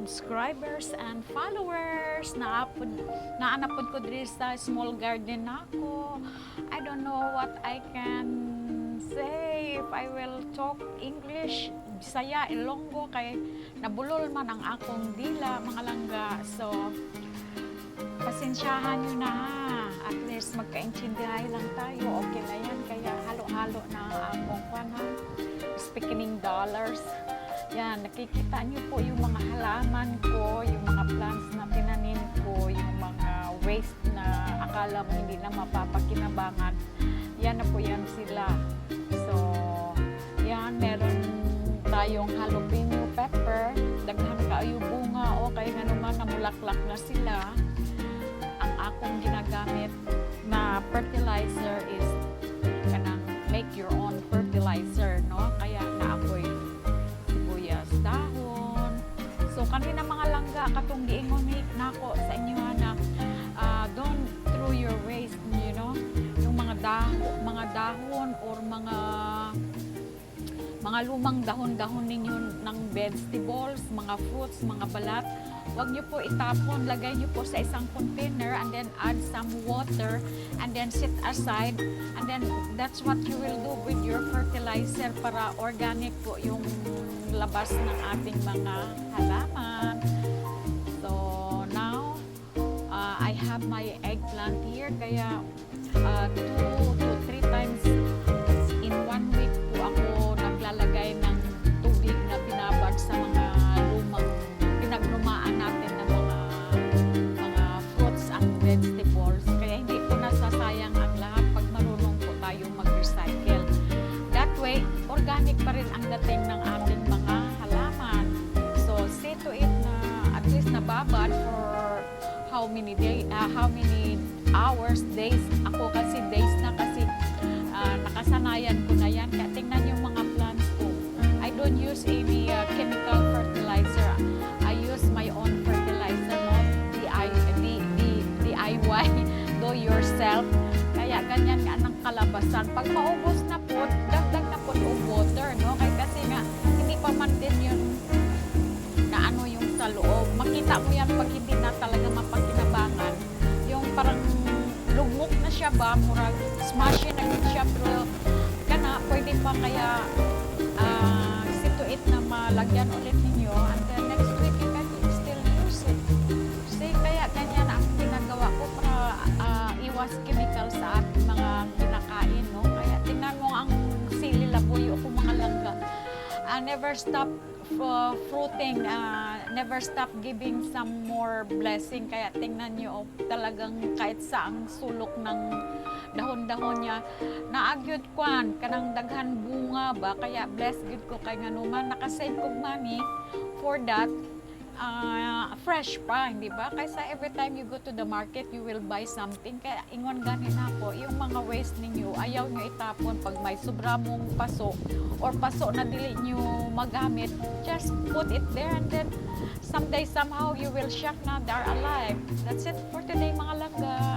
subscribers and followers. Naanapod ko diri sa small garden nako. I don't know what I can say if I will talk English, Bisaya, Ilonggo kay nabulol man ang akong dila mga langga. So pasensyahan nyo na ha. At least magkaintindihan lang tayo. Okay na yan. Kaya halo-halo na akong kwan. Speaking dollars. Yan, nakikita nyo po yung mga halaman ko, yung mga plants na tinanim ko, yung mga waste na akala mo hindi na mapapakinabangan. Yan na po yan sila. So, yan, meron tayong jalapeno pepper. Daghan kaayo bunga o kaya nga naman namulaklak na sila. Ang akong ginagamit na fertilizer is kanang make your own fertilizer, no? Kaya na ako'y sibuyas dahon. So kanina mga langga katong giingon nako sa inyo na don't throw your waste, you know, yung mga dahon or mga lumang dahon-dahon ninyo ng vegetables, mga fruits, mga balat. Huwag nyo po itapon, lagay nyo po sa isang container and then add some water and then set aside and then that's what you will do with your fertilizer para organic po yung labas ng ating mga halaman. So now, I have my eggplant here kaya 2 to 3 times in 1 week po ako naglalagay ng tubig na binabad sa mga pinaglumaan natin ng mga fruits and vegetables. Kaya hindi po nasasayang ang lahat pag marunong po tayong mag-recycle. That way, organic pa rin ang dating ng ating mga halaman. So, see to it na at least nababad for how many hours, days. Ako kasi days na kasi nakasanayan ko na yan. Kaya tingnan yung mga plants ko. I don't use any chemical fertilizer. I use my own fertilizer, no? DIY, do yourself. Kaya ganyan nga ng kalabasan. Pag maubos na po, dagdag na po yung water, no? Kasi nga, hindi pa man din yun na ano yung sa loob. Makita mo yan pag hindi na talaga mapakinabangan. Yung parang lugmok na siya ba, murag smashy na yun siya, pero kana, pwede pa kaya situit na malagyan ulit ninyo and then next week you can still use it. See, kaya ganyan ang ginagawa ko para iwas chemical sa ating mga kinakain, no? Kaya tingnan mo ang sili labuyo ko mga langga. Never stop fruiting, never stop giving some more blessing. Kaya tingnan nyo, talagang kahit sa ang sulok ng dahon-dahon niya, naagyod kwan, kanang daghan bunga ba, kaya bless good ko kay nga naman, nakasave kong money for that, fresh pa, hindi ba? Kaysa every time you go to the market, you will buy something. Kaya ingon ganin ako, yung mga waste ninyo, ayaw nyo itapon pag may sobra mong paso or paso na dili nyo magamit, just put it there and then someday somehow you will shock na they're alive. That's it for today mga langga.